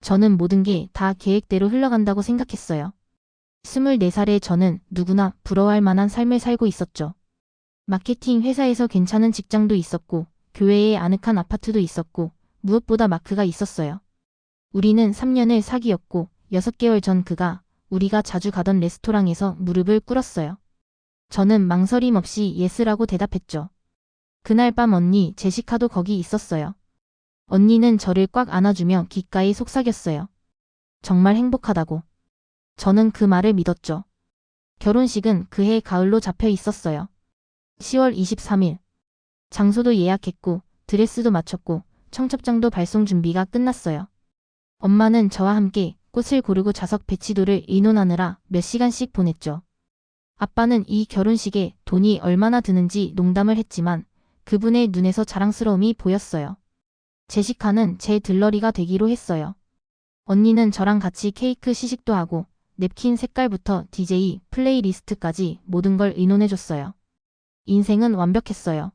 저는 모든 게 다 계획대로 흘러간다고 생각했어요. 24살의 저는 누구나 부러워할 만한 삶을 살고 있었죠. 마케팅 회사에서 괜찮은 직장도 있었고, 교외에 아늑한 아파트도 있었고, 무엇보다 마크가 있었어요. 우리는 3년을 사귀었고, 6개월 전 그가 우리가 자주 가던 레스토랑에서 무릎을 꿇었어요. 저는 망설임 없이 예스라고 대답했죠. 그날 밤 언니 제시카도 거기 있었어요. 언니는 저를 꽉 안아주며 귓가에 속삭였어요. 정말 행복하다고. 저는 그 말을 믿었죠. 결혼식은 그해 가을로 잡혀 있었어요. 10월 23일. 장소도 예약했고 드레스도 맞췄고 청첩장도 발송 준비가 끝났어요. 엄마는 저와 함께 꽃을 고르고 좌석 배치도를 의논하느라 몇 시간씩 보냈죠. 아빠는 이 결혼식에 돈이 얼마나 드는지 농담을 했지만 그분의 눈에서 자랑스러움이 보였어요. 제시카는 제 들러리가 되기로 했어요. 언니는 저랑 같이 케이크 시식도 하고 냅킨 색깔부터 DJ 플레이리스트까지 모든 걸 의논해줬어요. 인생은 완벽했어요.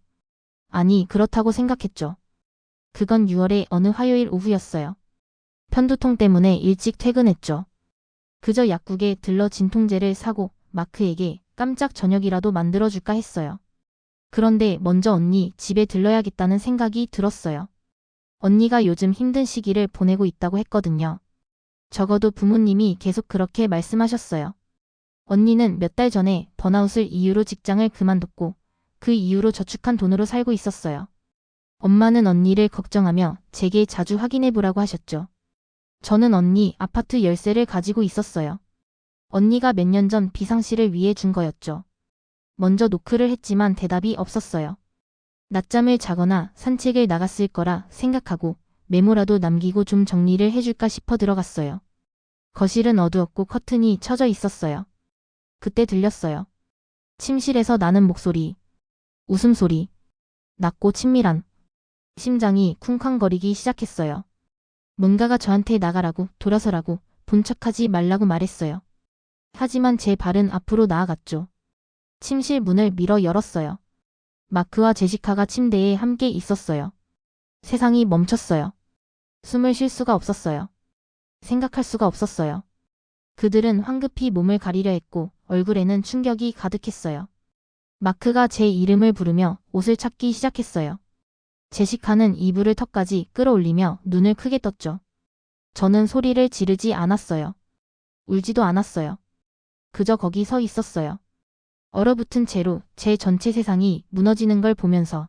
아니, 그렇다고 생각했죠. 그건 6월의 어느 화요일 오후였어요. 편두통 때문에 일찍 퇴근했죠. 그저 약국에 들러 진통제를 사고 마크에게 깜짝 저녁이라도 만들어줄까 했어요. 그런데 먼저 언니 집에 들러야겠다는 생각이 들었어요. 언니가 요즘 힘든 시기를 보내고 있다고 했거든요. 적어도 부모님이 계속 그렇게 말씀하셨어요. 언니는 몇 달 전에 번아웃을 이유로 직장을 그만뒀고 그 이후로 저축한 돈으로 살고 있었어요. 엄마는 언니를 걱정하며 제게 자주 확인해보라고 하셨죠. 저는 언니 아파트 열쇠를 가지고 있었어요. 언니가 몇 년 전 비상시를 위해 준 거였죠. 먼저 노크를 했지만 대답이 없었어요. 낮잠을 자거나 산책을 나갔을 거라 생각하고 메모라도 남기고 좀 정리를 해줄까 싶어 들어갔어요. 거실은 어두웠고 커튼이 쳐져 있었어요. 그때 들렸어요. 침실에서 나는 목소리, 웃음소리, 낮고 친밀한. 심장이 쿵쾅거리기 시작했어요. 뭔가가 저한테 나가라고, 돌아서라고, 본 척하지 말라고 말했어요. 하지만 제 발은 앞으로 나아갔죠. 침실 문을 밀어 열었어요. 마크와 제시카가 침대에 함께 있었어요. 세상이 멈췄어요. 숨을 쉴 수가 없었어요. 생각할 수가 없었어요. 그들은 황급히 몸을 가리려 했고 얼굴에는 충격이 가득했어요. 마크가 제 이름을 부르며 옷을 찾기 시작했어요. 제시카는 이불을 턱까지 끌어올리며 눈을 크게 떴죠. 저는 소리를 지르지 않았어요. 울지도 않았어요. 그저 거기 서 있었어요. 얼어붙은 채로 제 전체 세상이 무너지는 걸 보면서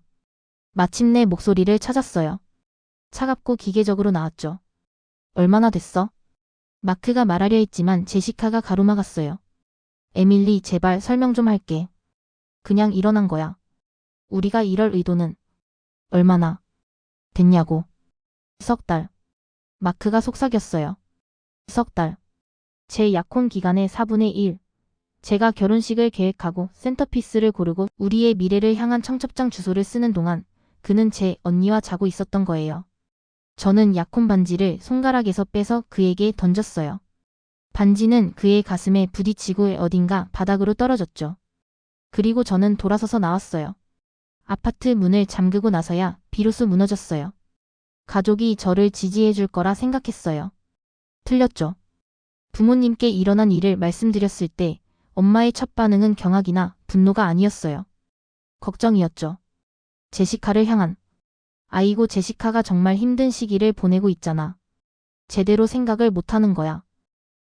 마침내 목소리를 찾았어요. 차갑고 기계적으로 나왔죠. 얼마나 됐어? 마크가 말하려 했지만 제시카가 가로막았어요. 에밀리, 제발 설명 좀 할게. 그냥 일어난 거야. 우리가 이럴 의도는 얼마나 됐냐고. 석 달. 마크가 속삭였어요. 석 달. 제 약혼 기간의 4분의 1. 제가 결혼식을 계획하고 센터피스를 고르고 우리의 미래를 향한 청첩장 주소를 쓰는 동안 그는 제 언니와 자고 있었던 거예요. 저는 약혼 반지를 손가락에서 빼서 그에게 던졌어요. 반지는 그의 가슴에 부딪히고 어딘가 바닥으로 떨어졌죠. 그리고 저는 돌아서서 나왔어요. 아파트 문을 잠그고 나서야 비로소 무너졌어요. 가족이 저를 지지해 줄 거라 생각했어요. 틀렸죠. 부모님께 일어난 일을 말씀드렸을 때 엄마의 첫 반응은 경악이나 분노가 아니었어요. 걱정이었죠. 제시카를 향한. 아이고, 제시카가 정말 힘든 시기를 보내고 있잖아. 제대로 생각을 못하는 거야.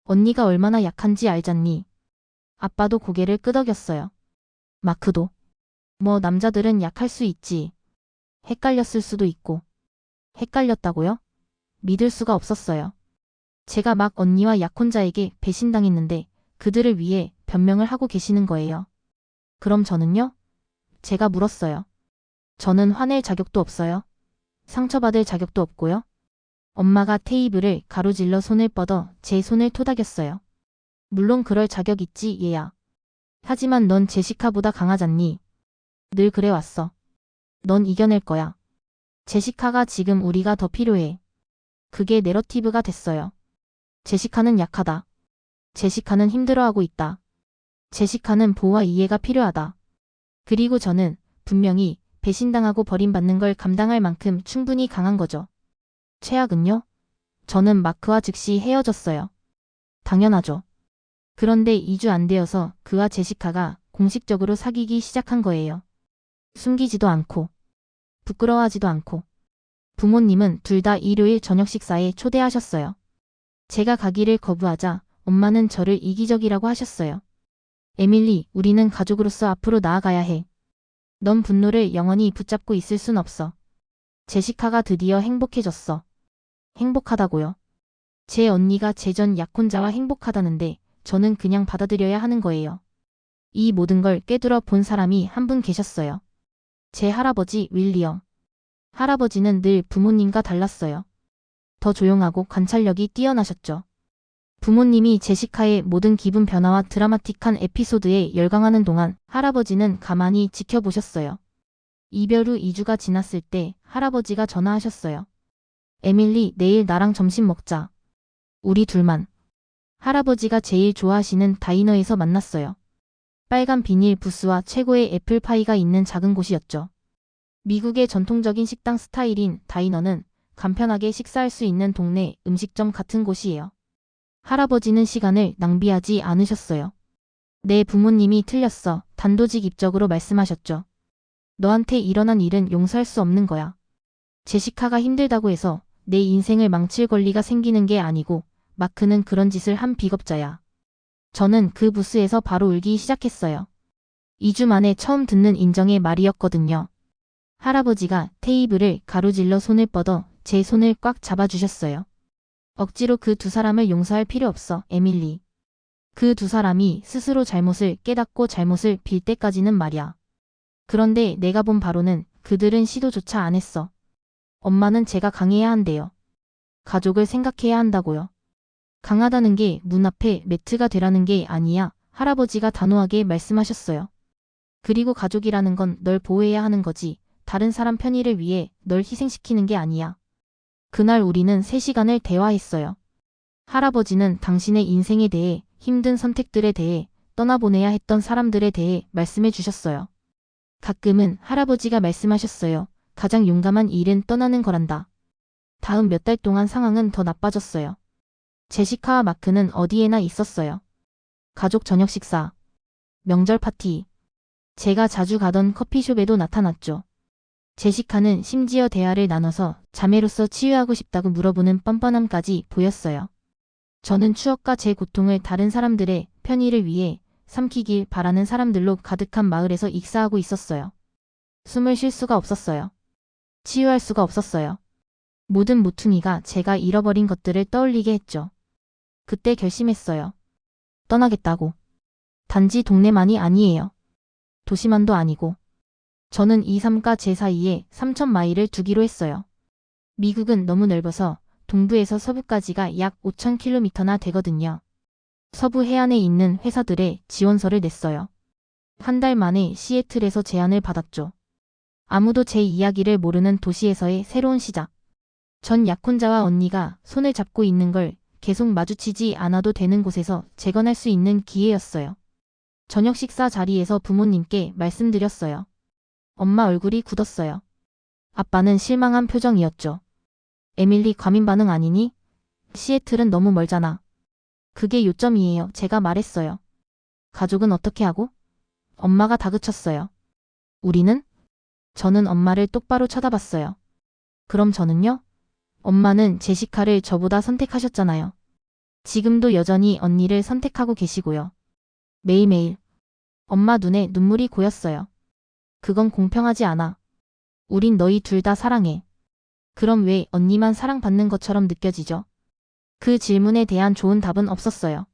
언니가 얼마나 약한지 알잖니. 아빠도 고개를 끄덕였어요. 마크도. 뭐 남자들은 약할 수 있지. 헷갈렸을 수도 있고. 헷갈렸다고요? 믿을 수가 없었어요. 제가 막 언니와 약혼자에게 배신당했는데 그들을 위해 변명을 하고 계시는 거예요. 그럼 저는요? 제가 물었어요. 저는 화낼 자격도 없어요. 상처받을 자격도 없고요. 엄마가 테이블을 가로질러 손을 뻗어 제 손을 토닥였어요. 물론 그럴 자격 있지, 얘야. 하지만 넌 제시카보다 강하잖니. 늘 그래왔어. 넌 이겨낼 거야. 제시카가 지금 우리가 더 필요해. 그게 내러티브가 됐어요. 제시카는 약하다. 제시카는 힘들어하고 있다. 제시카는 보호와 이해가 필요하다. 그리고 저는 분명히 배신당하고 버림받는 걸 감당할 만큼 충분히 강한 거죠. 최악은요? 저는 마크와 즉시 헤어졌어요. 당연하죠. 그런데 2주 안 되어서 그와 제시카가 공식적으로 사귀기 시작한 거예요. 숨기지도 않고, 부끄러워하지도 않고. 부모님은 둘 다 일요일 저녁 식사에 초대하셨어요. 제가 가기를 거부하자 엄마는 저를 이기적이라고 하셨어요. 에밀리, 우리는 가족으로서 앞으로 나아가야 해. 넌 분노를 영원히 붙잡고 있을 순 없어. 제시카가 드디어 행복해졌어. 행복하다고요. 제 언니가 제 전 약혼자와 행복하다는데 저는 그냥 받아들여야 하는 거예요. 이 모든 걸 꿰뚫어 본 사람이 한 분 계셨어요. 제 할아버지 윌리엄. 할아버지는 늘 부모님과 달랐어요. 더 조용하고 관찰력이 뛰어나셨죠. 부모님이 제시카의 모든 기분 변화와 드라마틱한 에피소드에 열광하는 동안 할아버지는 가만히 지켜보셨어요. 이별 후 2주가 지났을 때 할아버지가 전화하셨어요. 에밀리, 내일 나랑 점심 먹자. 우리 둘만. 할아버지가 제일 좋아하시는 다이너에서 만났어요. 빨간 비닐 부스와 최고의 애플파이가 있는 작은 곳이었죠. 미국의 전통적인 식당 스타일인 다이너는 간편하게 식사할 수 있는 동네 음식점 같은 곳이에요. 할아버지는 시간을 낭비하지 않으셨어요. 내 부모님이 틀렸어. 단도직입적으로 말씀하셨죠. 너한테 일어난 일은 용서할 수 없는 거야. 제시카가 힘들다고 해서 내 인생을 망칠 권리가 생기는 게 아니고 마크는 그런 짓을 한 비겁자야. 저는 그 부스에서 바로 울기 시작했어요. 2주 만에 처음 듣는 인정의 말이었거든요. 할아버지가 테이블을 가로질러 손을 뻗어 제 손을 꽉 잡아주셨어요. 억지로 그 두 사람을 용서할 필요 없어, 에밀리. 그 두 사람이 스스로 잘못을 깨닫고 잘못을 빌 때까지는 말이야. 그런데 내가 본 바로는 그들은 시도조차 안 했어. 엄마는 제가 강해야 한대요. 가족을 생각해야 한다고요. 강하다는 게 문 앞에 매트가 되라는 게 아니야. 할아버지가 단호하게 말씀하셨어요. 그리고 가족이라는 건 널 보호해야 하는 거지. 다른 사람 편의를 위해 널 희생시키는 게 아니야. 그날 우리는 3시간을 대화했어요. 할아버지는 당신의 인생에 대해, 힘든 선택들에 대해, 떠나보내야 했던 사람들에 대해 말씀해 주셨어요. 가끔은 할아버지가 말씀하셨어요. 가장 용감한 일은 떠나는 거란다. 다음 몇 달 동안 상황은 더 나빠졌어요. 제시카와 마크는 어디에나 있었어요. 가족 저녁 식사, 명절 파티, 제가 자주 가던 커피숍에도 나타났죠. 제시카는 심지어 대화를 나눠서 자매로서 치유하고 싶다고 물어보는 뻔뻔함까지 보였어요. 저는 추억과 제 고통을 다른 사람들의 편의를 위해 삼키길 바라는 사람들로 가득한 마을에서 익사하고 있었어요. 숨을 쉴 수가 없었어요. 치유할 수가 없었어요. 모든 모퉁이가 제가 잃어버린 것들을 떠올리게 했죠. 그때 결심했어요. 떠나겠다고. 단지 동네만이 아니에요. 도시만도 아니고. 저는 이 삶과 제 사이에 3,000마일을 두기로 했어요. 미국은 너무 넓어서 동부에서 서부까지가 약 5,000km나 되거든요. 서부 해안에 있는 회사들에 지원서를 냈어요. 한 달 만에 시애틀에서 제안을 받았죠. 아무도 제 이야기를 모르는 도시에서의 새로운 시작. 전 약혼자와 언니가 손을 잡고 있는 걸 계속 마주치지 않아도 되는 곳에서 재건할 수 있는 기회였어요. 저녁 식사 자리에서 부모님께 말씀드렸어요. 엄마 얼굴이 굳었어요. 아빠는 실망한 표정이었죠. 에밀리, 과민 반응 아니니? 시애틀은 너무 멀잖아. 그게 요점이에요. 제가 말했어요. 가족은 어떻게 하고? 엄마가 다그쳤어요. 우리는? 저는 엄마를 똑바로 쳐다봤어요. 그럼 저는요? 엄마는 제시카를 저보다 선택하셨잖아요. 지금도 여전히 언니를 선택하고 계시고요. 매일매일. 엄마 눈에 눈물이 고였어요. 그건 공평하지 않아. 우린 너희 둘 다 사랑해. 그럼 왜 언니만 사랑받는 것처럼 느껴지죠? 그 질문에 대한 좋은 답은 없었어요.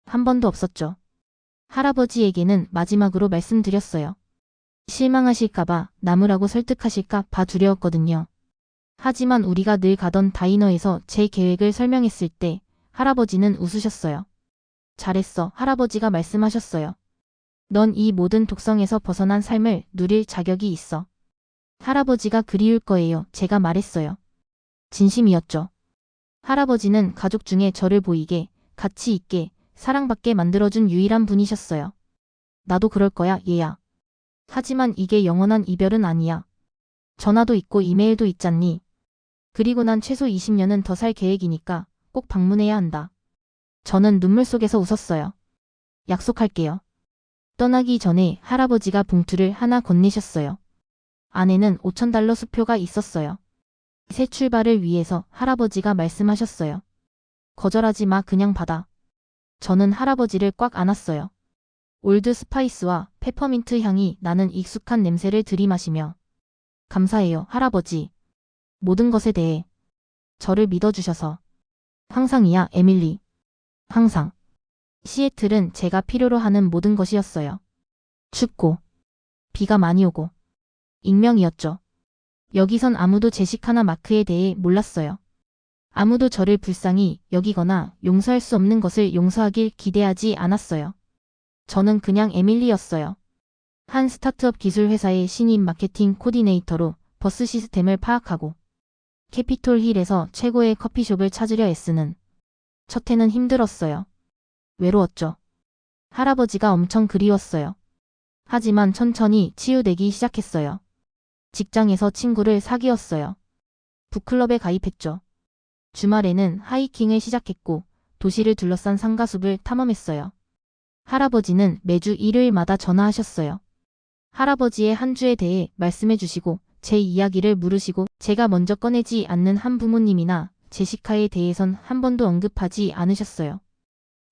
한 번도 없었죠. 할아버지에게는 마지막으로 말씀드렸어요. 실망하실까봐 남으라고 설득하실까 봐 두려웠거든요. 하지만 우리가 늘 가던 다이너에서 제 계획을 설명했을 때 할아버지는 웃으셨어요. 잘했어. 할아버지가 말씀하셨어요. 넌 이 모든 독성에서 벗어난 삶을 누릴 자격이 있어. 할아버지가 그리울 거예요. 제가 말했어요. 진심이었죠. 할아버지는 가족 중에 저를 보이게, 가치 있게, 사랑받게 만들어준 유일한 분이셨어요. 나도 그럴 거야, 얘야. 하지만 이게 영원한 이별은 아니야. 전화도 있고 이메일도 있잖니. 그리고 난 최소 20년은 더 살 계획이니까 꼭 방문해야 한다. 저는 눈물 속에서 웃었어요. 약속할게요. 떠나기 전에 할아버지가 봉투를 하나 건네셨어요. 안에는 $5,000 수표가 있었어요. 새 출발을 위해서 할아버지가 말씀하셨어요. 거절하지 마, 그냥 받아. 저는 할아버지를 꽉 안았어요. 올드 스파이스와 페퍼민트 향이 나는 익숙한 냄새를 들이마시며 감사해요, 할아버지. 모든 것에 대해 저를 믿어주셔서. 항상이야, 에밀리. 항상. 시애틀은 제가 필요로 하는 모든 것이었어요. 춥고 비가 많이 오고 익명이었죠. 여기선 아무도 제시카나 마크에 대해 몰랐어요. 아무도 저를 불쌍히 여기거나 용서할 수 없는 것을 용서하길 기대하지 않았어요. 저는 그냥 에밀리였어요. 한 스타트업 기술 회사의 신입 마케팅 코디네이터로 버스 시스템을 파악하고 캐피톨 힐에서 최고의 커피숍을 찾으려 애쓰는 첫 해는 힘들었어요. 외로웠죠. 할아버지가 엄청 그리웠어요. 하지만 천천히 치유되기 시작했어요. 직장에서 친구를 사귀었어요. 북클럽에 가입했죠. 주말에는 하이킹을 시작했고 도시를 둘러싼 상가숲을 탐험했어요. 할아버지는 매주 일요일마다 전화하셨어요. 할아버지의 한 주에 대해 말씀해 주시고 제 이야기를 물으시고 제가 먼저 꺼내지 않는 한 부모님이나 제시카에 대해선 한 번도 언급하지 않으셨어요.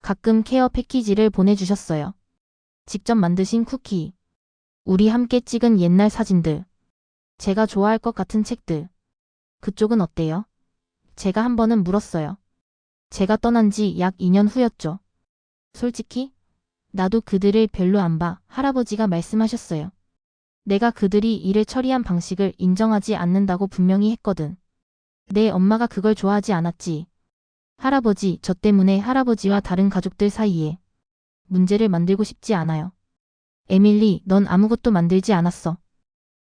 가끔 케어 패키지를 보내주셨어요. 직접 만드신 쿠키, 우리 함께 찍은 옛날 사진들, 제가 좋아할 것 같은 책들. 그쪽은 어때요? 제가 한 번은 물었어요. 제가 떠난 지 약 2년 후였죠. 솔직히 나도 그들을 별로 안 봐, 할아버지가 말씀하셨어요. 내가 그들이 일을 처리한 방식을 인정하지 않는다고 분명히 했거든. 내 엄마가 그걸 좋아하지 않았지. 할아버지, 저 때문에 할아버지와 다른 가족들 사이에 문제를 만들고 싶지 않아요. 에밀리, 넌 아무것도 만들지 않았어.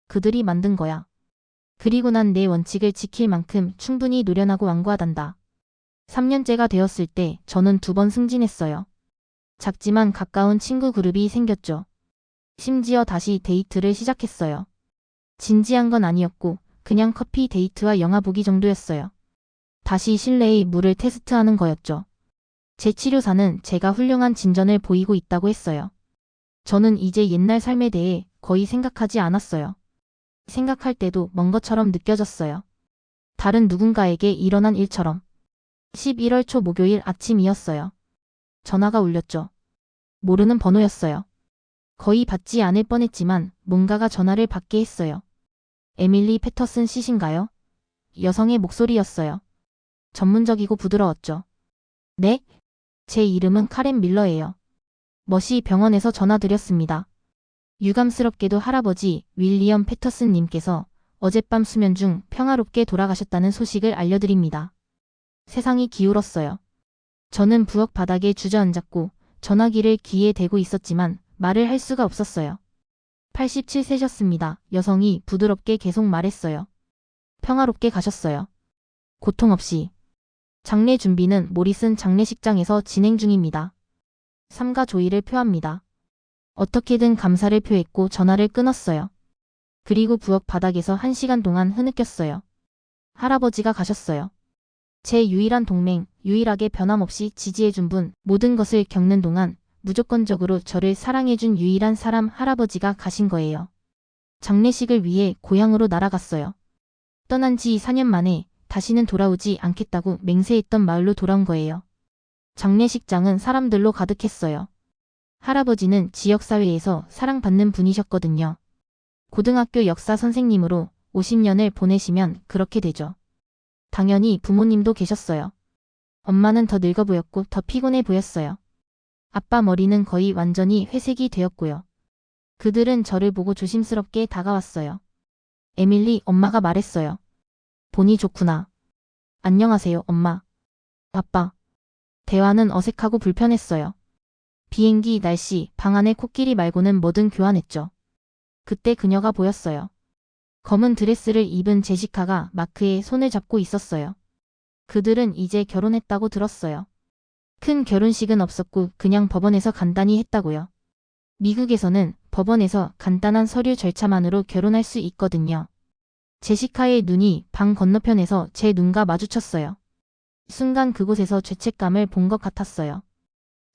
그들이 만든 거야. 그리고 난 내 원칙을 지킬 만큼 충분히 노련하고 완고하단다. 3년째가 되었을 때 저는 2번 승진했어요. 작지만 가까운 친구 그룹이 생겼죠. 심지어 다시 데이트를 시작했어요. 진지한 건 아니었고 그냥 커피 데이트와 영화 보기 정도였어요. 다시 실내의 물을 테스트하는 거였죠. 제 치료사는 제가 훌륭한 진전을 보이고 있다고 했어요. 저는 이제 옛날 삶에 대해 거의 생각하지 않았어요. 생각할 때도 먼 것처럼 느껴졌어요. 다른 누군가에게 일어난 일처럼. 11월 초 목요일 아침이었어요. 전화가 울렸죠. 모르는 번호였어요. 거의 받지 않을 뻔했지만 뭔가가 전화를 받게 했어요. 에밀리 패터슨 씨신가요? 여성의 목소리였어요. 전문적이고 부드러웠죠. 네? 제 이름은 카렌 밀러예요. 머시 병원에서 전화드렸습니다. 유감스럽게도 할아버지 윌리엄 패터슨 님께서 어젯밤 수면 중 평화롭게 돌아가셨다는 소식을 알려드립니다. 세상이 기울었어요. 저는 부엌 바닥에 주저앉았고 전화기를 귀에 대고 있었지만 말을 할 수가 없었어요. 87세셨습니다. 여성이 부드럽게 계속 말했어요. 평화롭게 가셨어요. 고통 없이. 장례 준비는 모리슨 장례식장에서 진행 중입니다. 삼가 조의를 표합니다. 어떻게든 감사를 표했고 전화를 끊었어요. 그리고 부엌 바닥에서 1시간 동안 흐느꼈어요. 할아버지가 가셨어요. 제 유일한 동맹, 유일하게 변함없이 지지해준 분, 모든 것을 겪는 동안 무조건적으로 저를 사랑해준 유일한 사람 할아버지가 가신 거예요. 장례식을 위해 고향으로 날아갔어요. 떠난 지 4년 만에 다시는 돌아오지 않겠다고 맹세했던 마을로 돌아온 거예요. 장례식장은 사람들로 가득했어요. 할아버지는 지역사회에서 사랑받는 분이셨거든요. 고등학교 역사 선생님으로 50년을 보내시면 그렇게 되죠. 당연히 부모님도 계셨어요. 엄마는 더 늙어 보였고 더 피곤해 보였어요. 아빠 머리는 거의 완전히 회색이 되었고요. 그들은 저를 보고 조심스럽게 다가왔어요. 에밀리, 엄마가 말했어요. 보니 좋구나. 안녕하세요, 엄마. 아빠. 대화는 어색하고 불편했어요. 비행기, 날씨, 방 안의 코끼리 말고는 뭐든 교환했죠. 그때 그녀가 보였어요. 검은 드레스를 입은 제시카가 마크의 손을 잡고 있었어요. 그들은 이제 결혼했다고 들었어요. 큰 결혼식은 없었고 그냥 법원에서 간단히 했다고요. 미국에서는 법원에서 간단한 서류 절차만으로 결혼할 수 있거든요. 제시카의 눈이 방 건너편에서 제 눈과 마주쳤어요. 순간 그곳에서 죄책감을 본 것 같았어요.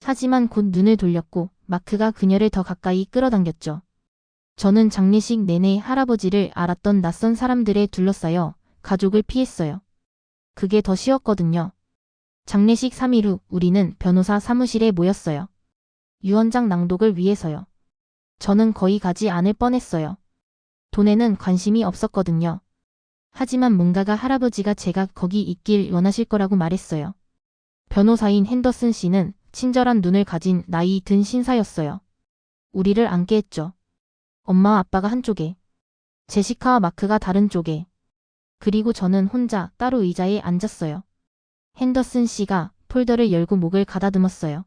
하지만 곧 눈을 돌렸고 마크가 그녀를 더 가까이 끌어당겼죠. 저는 장례식 내내 할아버지를 알았던 낯선 사람들에 둘러싸여 가족을 피했어요. 그게 더 쉬웠거든요. 장례식 3일 후 우리는 변호사 사무실에 모였어요. 유언장 낭독을 위해서요. 저는 거의 가지 않을 뻔했어요. 돈에는 관심이 없었거든요. 하지만 뭔가가 할아버지가 제가 거기 있길 원하실 거라고 말했어요. 변호사인 핸더슨 씨는 친절한 눈을 가진 나이 든 신사였어요. 우리를 앉게 했죠. 엄마와 아빠가 한쪽에, 제시카와 마크가 다른 쪽에, 그리고 저는 혼자 따로 의자에 앉았어요. 핸더슨 씨가 폴더를 열고 목을 가다듬었어요.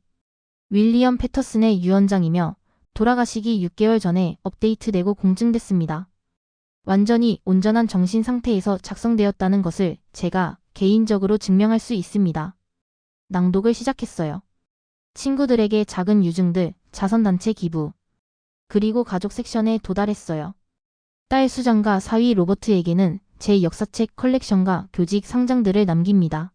윌리엄 패터슨의 유언장이며 돌아가시기 6개월 전에 업데이트되고 공증됐습니다. 완전히 온전한 정신 상태에서 작성되었다는 것을 제가 개인적으로 증명할 수 있습니다. 낭독을 시작했어요. 친구들에게 작은 유증들, 자선단체 기부, 그리고 가족 섹션에 도달했어요. 딸 수장과 사위 로버트에게는 제 역사책 컬렉션과 교직 상장들을 남깁니다.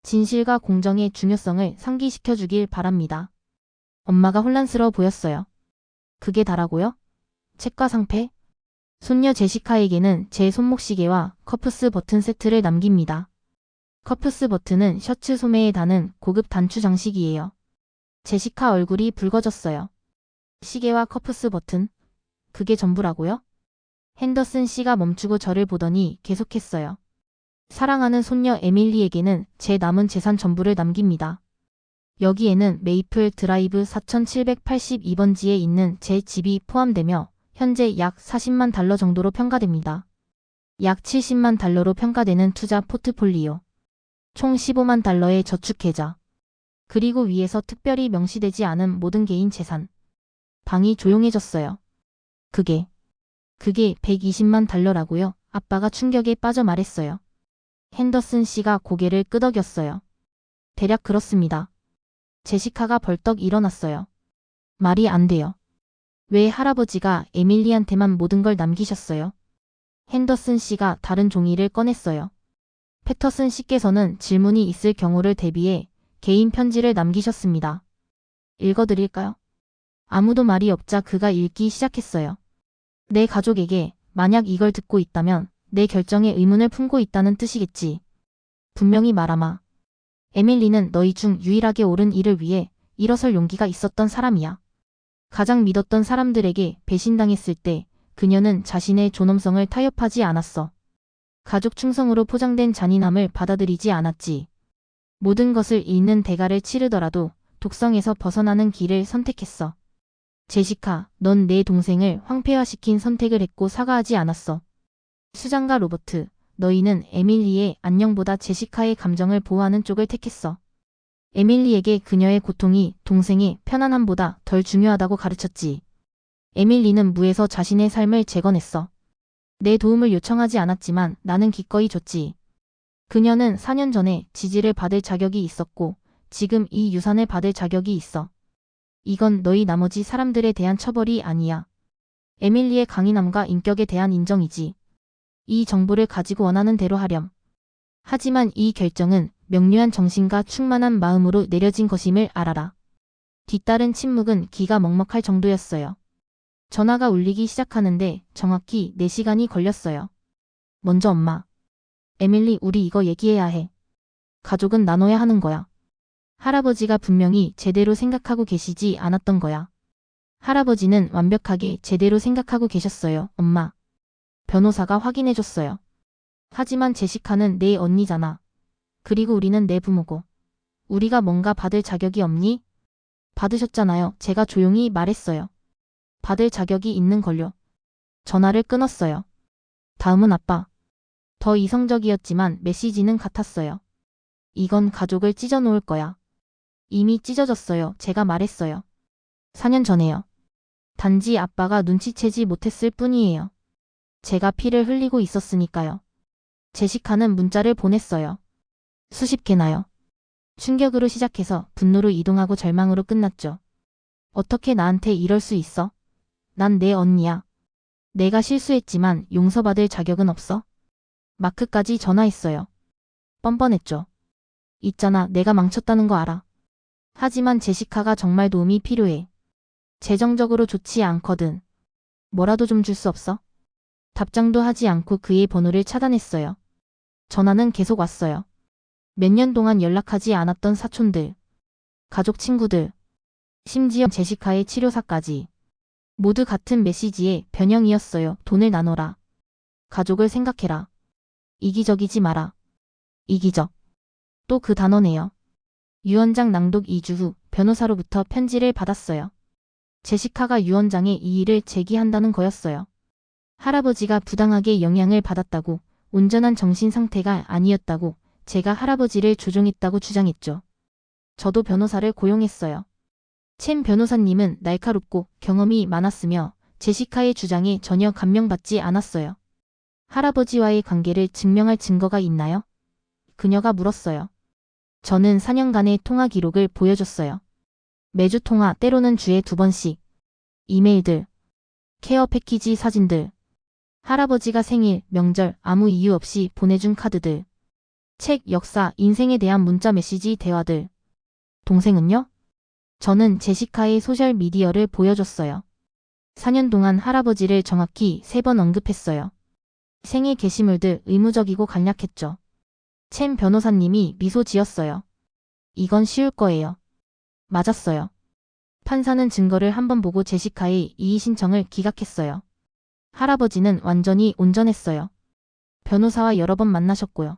진실과 공정의 중요성을 상기시켜주길 바랍니다. 엄마가 혼란스러워 보였어요. 그게 다라고요? 책과 상패? 손녀 제시카에게는 제 손목시계와 커프스 버튼 세트를 남깁니다. 커프스 버튼은 셔츠 소매에 다는 고급 단추 장식이에요. 제시카 얼굴이 붉어졌어요. 시계와 커프스 버튼? 그게 전부라고요? 핸더슨 씨가 멈추고 저를 보더니 계속했어요. 사랑하는 손녀 에밀리에게는 제 남은 재산 전부를 남깁니다. 여기에는 메이플 드라이브 4782번지에 있는 제 집이 포함되며 현재 약 40만 달러 정도로 평가됩니다. 약 70만 달러로 평가되는 투자 포트폴리오. 총 15만 달러의 저축 계좌. 그리고 위에서 특별히 명시되지 않은 모든 개인 재산. 방이 조용해졌어요. 그게 120만 달러라고요? 아빠가 충격에 빠져 말했어요. 핸더슨 씨가 고개를 끄덕였어요. 대략 그렇습니다. 제시카가 벌떡 일어났어요. 말이 안 돼요. 왜 할아버지가 에밀리한테만 모든 걸 남기셨어요? 핸더슨 씨가 다른 종이를 꺼냈어요. 패터슨 씨께서는 질문이 있을 경우를 대비해 개인 편지를 남기셨습니다. 읽어드릴까요? 아무도 말이 없자 그가 읽기 시작했어요. 내 가족에게 만약 이걸 듣고 있다면 내 결정에 의문을 품고 있다는 뜻이겠지. 분명히 말하마. 에밀리는 너희 중 유일하게 옳은 일을 위해 일어설 용기가 있었던 사람이야. 가장 믿었던 사람들에게 배신당했을 때 그녀는 자신의 존엄성을 타협하지 않았어. 가족 충성으로 포장된 잔인함을 받아들이지 않았지. 모든 것을 잃는 대가를 치르더라도 독성에서 벗어나는 길을 선택했어. 제시카, 넌 내 동생을 황폐화시킨 선택을 했고 사과하지 않았어. 수장과 로버트, 너희는 에밀리의 안녕보다 제시카의 감정을 보호하는 쪽을 택했어. 에밀리에게 그녀의 고통이 동생의 편안함보다 덜 중요하다고 가르쳤지. 에밀리는 무에서 자신의 삶을 재건했어. 내 도움을 요청하지 않았지만 나는 기꺼이 줬지. 그녀는 4년 전에 지지를 받을 자격이 있었고 지금 이 유산을 받을 자격이 있어. 이건 너희 나머지 사람들에 대한 처벌이 아니야. 에밀리의 강인함과 인격에 대한 인정이지. 이 정보를 가지고 원하는 대로 하렴. 하지만 이 결정은 명료한 정신과 충만한 마음으로 내려진 것임을 알아라. 뒤따른 침묵은 기가 먹먹할 정도였어요. 전화가 울리기 시작하는데 정확히 4시간이 걸렸어요. 먼저 엄마. 에밀리, 우리 이거 얘기해야 해. 가족은 나눠야 하는 거야. 할아버지가 분명히 제대로 생각하고 계시지 않았던 거야. 할아버지는 완벽하게 제대로 생각하고 계셨어요, 엄마. 변호사가 확인해줬어요. 하지만 제시카는 내 언니잖아. 그리고 우리는 내 부모고. 우리가 뭔가 받을 자격이 없니? 받으셨잖아요. 제가 조용히 말했어요. 받을 자격이 있는 걸요. 전화를 끊었어요. 다음은 아빠. 더 이성적이었지만 메시지는 같았어요. 이건 가족을 찢어놓을 거야. 이미 찢어졌어요. 제가 말했어요. 4년 전에요. 단지 아빠가 눈치채지 못했을 뿐이에요. 제가 피를 흘리고 있었으니까요. 제시카는 문자를 보냈어요. 수십 개나요. 충격으로 시작해서 분노로 이동하고 절망으로 끝났죠. 어떻게 나한테 이럴 수 있어? 난 내 언니야. 내가 실수했지만 용서받을 자격은 없어? 마크까지 전화했어요. 뻔뻔했죠. 있잖아, 내가 망쳤다는 거 알아. 하지만 제시카가 정말 도움이 필요해. 재정적으로 좋지 않거든. 뭐라도 좀 줄 수 없어? 답장도 하지 않고 그의 번호를 차단했어요. 전화는 계속 왔어요. 몇 년 동안 연락하지 않았던 사촌들, 가족 친구들, 심지어 제시카의 치료사까지. 모두 같은 메시지의 변형이었어요. 돈을 나눠라. 가족을 생각해라. 이기적이지 마라. 이기적. 또 그 단어네요. 유언장 낭독 2주 후 변호사로부터 편지를 받았어요. 제시카가 유언장에 이의를 제기한다는 거였어요. 할아버지가 부당하게 영향을 받았다고, 온전한 정신 상태가 아니었다고, 제가 할아버지를 조종했다고 주장했죠. 저도 변호사를 고용했어요. 챔 변호사님은 날카롭고 경험이 많았으며 제시카의 주장에 전혀 감명받지 않았어요. 할아버지와의 관계를 증명할 증거가 있나요? 그녀가 물었어요. 저는 4년간의 통화 기록을 보여줬어요. 매주 통화, 때로는 주에 2번씩. 이메일들, 케어 패키지 사진들, 할아버지가 생일, 명절 아무 이유 없이 보내준 카드들, 책, 역사, 인생에 대한 문자 메시지 대화들. 동생은요? 저는 제시카의 소셜미디어를 보여줬어요. 4년 동안 할아버지를 정확히 3번 언급했어요. 생일 게시물들 의무적이고 간략했죠. 챔 변호사님이 미소 지었어요. 이건 쉬울 거예요. 맞았어요. 판사는 증거를 한번 보고 제시카의 이의 신청을 기각했어요. 할아버지는 완전히 온전했어요. 변호사와 여러 번 만나셨고요.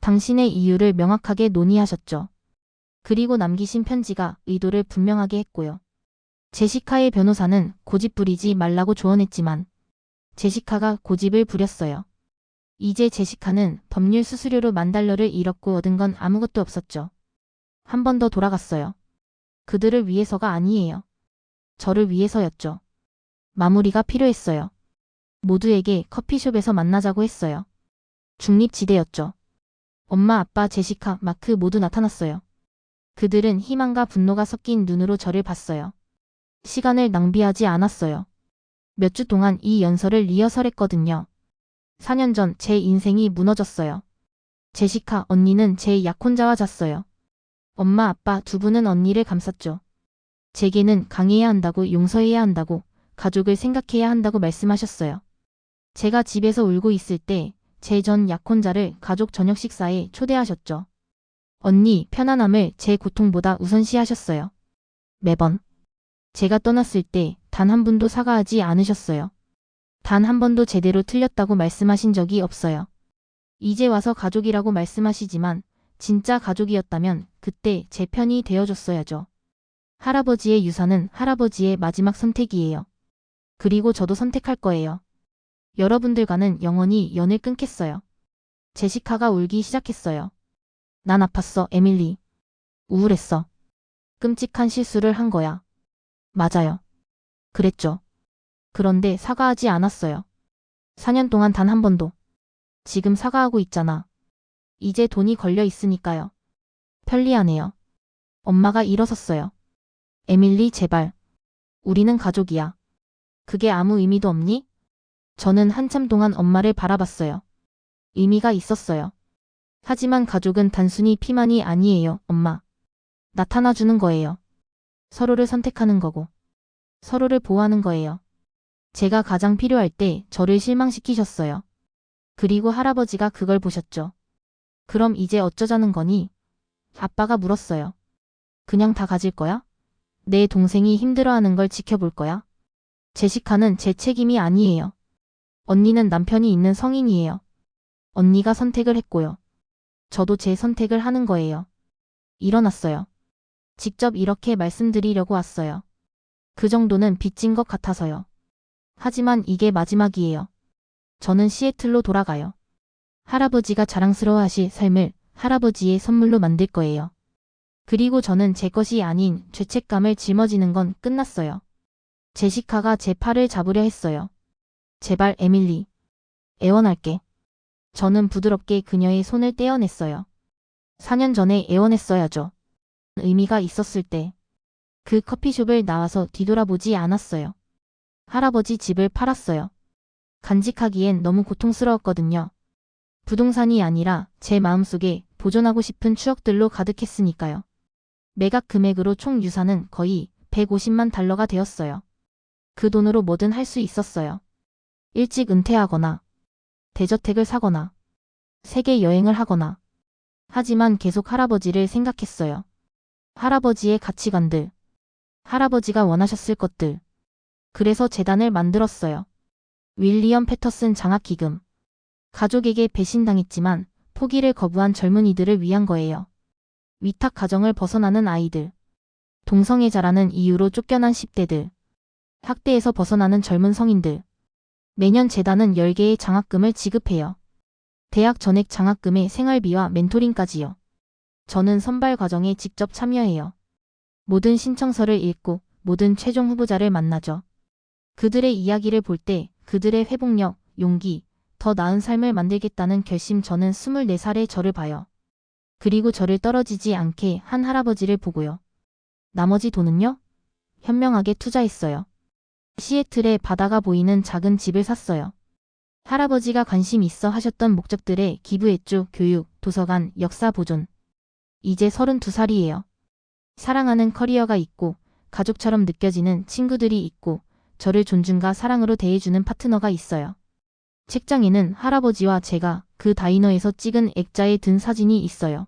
당신의 이유를 명확하게 논의하셨죠. 그리고 남기신 편지가 의도를 분명하게 했고요. 제시카의 변호사는 고집 부리지 말라고 조언했지만 제시카가 고집을 부렸어요. 이제 제시카는 법률 수수료로 $10,000를 잃었고 얻은 건 아무것도 없었죠. 한 번 더 돌아갔어요. 그들을 위해서가 아니에요. 저를 위해서였죠. 마무리가 필요했어요. 모두에게 커피숍에서 만나자고 했어요. 중립지대였죠. 엄마, 아빠, 제시카, 마크 모두 나타났어요. 그들은 희망과 분노가 섞인 눈으로 저를 봤어요. 시간을 낭비하지 않았어요. 몇 주 동안 이 연설을 리허설했거든요. 4년 전 제 인생이 무너졌어요. 제시카 언니는 제 약혼자와 잤어요. 엄마, 아빠 두 분은 언니를 감쌌죠. 제게는 강해야 한다고, 용서해야 한다고, 가족을 생각해야 한다고 말씀하셨어요. 제가 집에서 울고 있을 때 제 전 약혼자를 가족 저녁 식사에 초대하셨죠. 언니 편안함을 제 고통보다 우선시하셨어요. 매번. 제가 떠났을 때 단 한 분도 사과하지 않으셨어요. 단 한 번도 제대로 틀렸다고 말씀하신 적이 없어요. 이제 와서 가족이라고 말씀하시지만 진짜 가족이었다면 그때 제 편이 되어줬어야죠. 할아버지의 유산은 할아버지의 마지막 선택이에요. 그리고 저도 선택할 거예요. 여러분들과는 영원히 연을 끊겠어요. 제시카가 울기 시작했어요. 난 아팠어, 에밀리. 우울했어. 끔찍한 실수를 한 거야. 맞아요. 그랬죠. 그런데 사과하지 않았어요. 4년 동안 단 한 번도. 지금 사과하고 있잖아. 이제 돈이 걸려 있으니까요. 편리하네요. 엄마가 일어섰어요. 에밀리, 제발. 우리는 가족이야. 그게 아무 의미도 없니? 저는 한참 동안 엄마를 바라봤어요. 의미가 있었어요. 하지만 가족은 단순히 피만이 아니에요, 엄마. 나타나주는 거예요. 서로를 선택하는 거고. 서로를 보호하는 거예요. 제가 가장 필요할 때 저를 실망시키셨어요. 그리고 할아버지가 그걸 보셨죠. 그럼 이제 어쩌자는 거니? 아빠가 물었어요. 그냥 다 가질 거야? 내 동생이 힘들어하는 걸 지켜볼 거야? 제시카는 제 책임이 아니에요. 언니는 남편이 있는 성인이에요. 언니가 선택을 했고요. 저도 제 선택을 하는 거예요. 일어났어요. 직접 이렇게 말씀드리려고 왔어요. 그 정도는 빚진 것 같아서요. 하지만 이게 마지막이에요. 저는 시애틀로 돌아가요. 할아버지가 자랑스러워하실 삶을 할아버지의 선물로 만들 거예요. 그리고 저는 제 것이 아닌 죄책감을 짊어지는 건 끝났어요. 제시카가 제 팔을 잡으려 했어요. 제발, 에밀리. 애원할게. 저는 부드럽게 그녀의 손을 떼어냈어요. 4년 전에 애원했어야죠. 의미가 있었을 때. 그 커피숍을 나와서 뒤돌아보지 않았어요. 할아버지 집을 팔았어요. 간직하기엔 너무 고통스러웠거든요. 부동산이 아니라 제 마음속에 보존하고 싶은 추억들로 가득했으니까요. 매각 금액으로 총 유산은 거의 150만 달러가 되었어요. 그 돈으로 뭐든 할 수 있었어요. 일찍 은퇴하거나, 대저택을 사거나, 세계 여행을 하거나. 하지만 계속 할아버지를 생각했어요. 할아버지의 가치관들, 할아버지가 원하셨을 것들. 그래서 재단을 만들었어요. 윌리엄 패터슨 장학기금. 가족에게 배신당했지만 포기를 거부한 젊은이들을 위한 거예요. 위탁 가정을 벗어나는 아이들. 동성애 자라는 이유로 쫓겨난 10대들. 학대에서 벗어나는 젊은 성인들. 매년 재단은 10개의 장학금을 지급해요. 대학 전액 장학금의 생활비와 멘토링까지요. 저는 선발 과정에 직접 참여해요. 모든 신청서를 읽고 모든 최종 후보자를 만나죠. 그들의 이야기를 볼 때 그들의 회복력, 용기, 더 나은 삶을 만들겠다는 결심. 저는 24살의 저를 봐요. 그리고 저를 떨어지지 않게 한 할아버지를 보고요. 나머지 돈은요? 현명하게 투자했어요. 시애틀에 바다가 보이는 작은 집을 샀어요. 할아버지가 관심 있어 하셨던 목적들에 기부했죠. 교육, 도서관, 역사 보존. 이제 32살이에요. 사랑하는 커리어가 있고 가족처럼 느껴지는 친구들이 있고 저를 존중과 사랑으로 대해주는 파트너가 있어요. 책장에는 할아버지와 제가 그 다이너에서 찍은 액자에 든 사진이 있어요.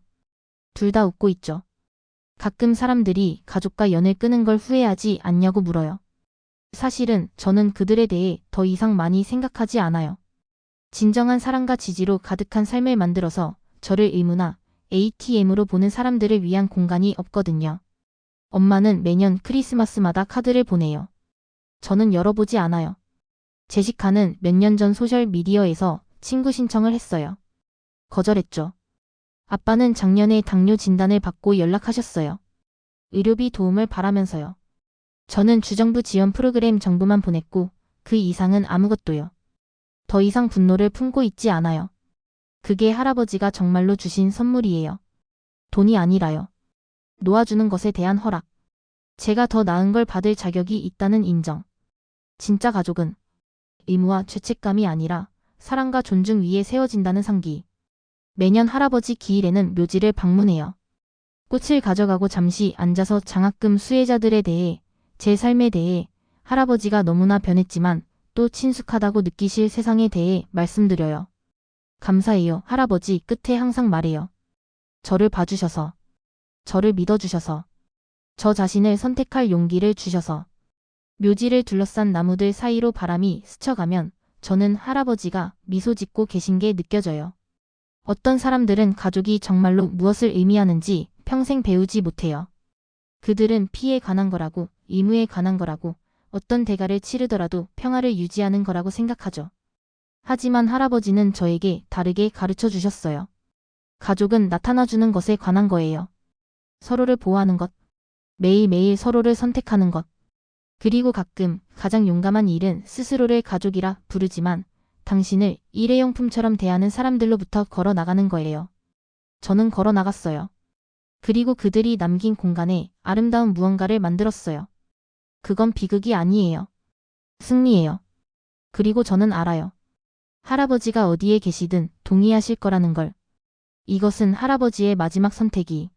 둘 다 웃고 있죠. 가끔 사람들이 가족과 연을 끊은 걸 후회하지 않냐고 물어요. 사실은 저는 그들에 대해 더 이상 많이 생각하지 않아요. 진정한 사랑과 지지로 가득한 삶을 만들어서 저를 의무나 ATM으로 보는 사람들을 위한 공간이 없거든요. 엄마는 매년 크리스마스마다 카드를 보내요. 저는 열어보지 않아요. 제시카는 몇 년 전 소셜미디어에서 친구 신청을 했어요. 거절했죠. 아빠는 작년에 당뇨 진단을 받고 연락하셨어요. 의료비 도움을 바라면서요. 저는 주정부 지원 프로그램 정보만 보냈고 그 이상은 아무것도요. 더 이상 분노를 품고 있지 않아요. 그게 할아버지가 정말로 주신 선물이에요. 돈이 아니라요. 놓아주는 것에 대한 허락. 제가 더 나은 걸 받을 자격이 있다는 인정. 진짜 가족은 의무와 죄책감이 아니라 사랑과 존중 위에 세워진다는 상기. 매년 할아버지 기일에는 묘지를 방문해요. 꽃을 가져가고 잠시 앉아서 장학금 수혜자들에 대해, 제 삶에 대해, 할아버지가 너무나 변했지만 또 친숙하다고 느끼실 세상에 대해 말씀드려요. 감사해요. 할아버지 끝에 항상 말해요. 저를 봐주셔서, 저를 믿어주셔서, 저 자신을 선택할 용기를 주셔서. 묘지를 둘러싼 나무들 사이로 바람이 스쳐가면 저는 할아버지가 미소 짓고 계신 게 느껴져요. 어떤 사람들은 가족이 정말로 무엇을 의미하는지 평생 배우지 못해요. 그들은 피에 관한 거라고, 의무에 관한 거라고, 어떤 대가를 치르더라도 평화를 유지하는 거라고 생각하죠. 하지만 할아버지는 저에게 다르게 가르쳐 주셨어요. 가족은 나타나주는 것에 관한 거예요. 서로를 보호하는 것, 매일매일 서로를 선택하는 것. 그리고 가끔 가장 용감한 일은 스스로를 가족이라 부르지만 당신을 일회용품처럼 대하는 사람들로부터 걸어 나가는 거예요. 저는 걸어 나갔어요. 그리고 그들이 남긴 공간에 아름다운 무언가를 만들었어요. 그건 비극이 아니에요. 승리예요. 그리고 저는 알아요. 할아버지가 어디에 계시든 동의하실 거라는 걸. 이것은 할아버지의 마지막 선택이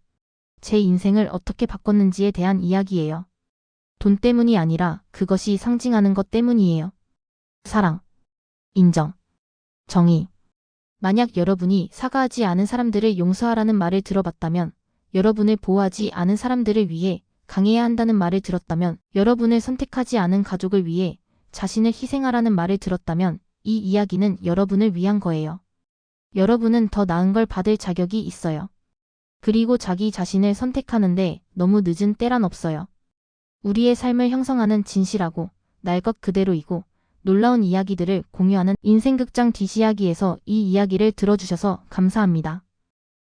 제 인생을 어떻게 바꿨는지에 대한 이야기예요. 돈 때문이 아니라 그것이 상징하는 것 때문이에요. 사랑, 인정, 정의. 만약 여러분이 사과하지 않은 사람들을 용서하라는 말을 들어봤다면, 여러분을 보호하지 않은 사람들을 위해 강해야 한다는 말을 들었다면, 여러분을 선택하지 않은 가족을 위해 자신을 희생하라는 말을 들었다면 이 이야기는 여러분을 위한 거예요. 여러분은 더 나은 걸 받을 자격이 있어요. 그리고 자기 자신을 선택하는데 너무 늦은 때란 없어요. 우리의 삶을 형성하는 진실하고 날 것 그대로이고 놀라운 이야기들을 공유하는 인생극장 뒷이야기에서 이 이야기를 들어주셔서 감사합니다.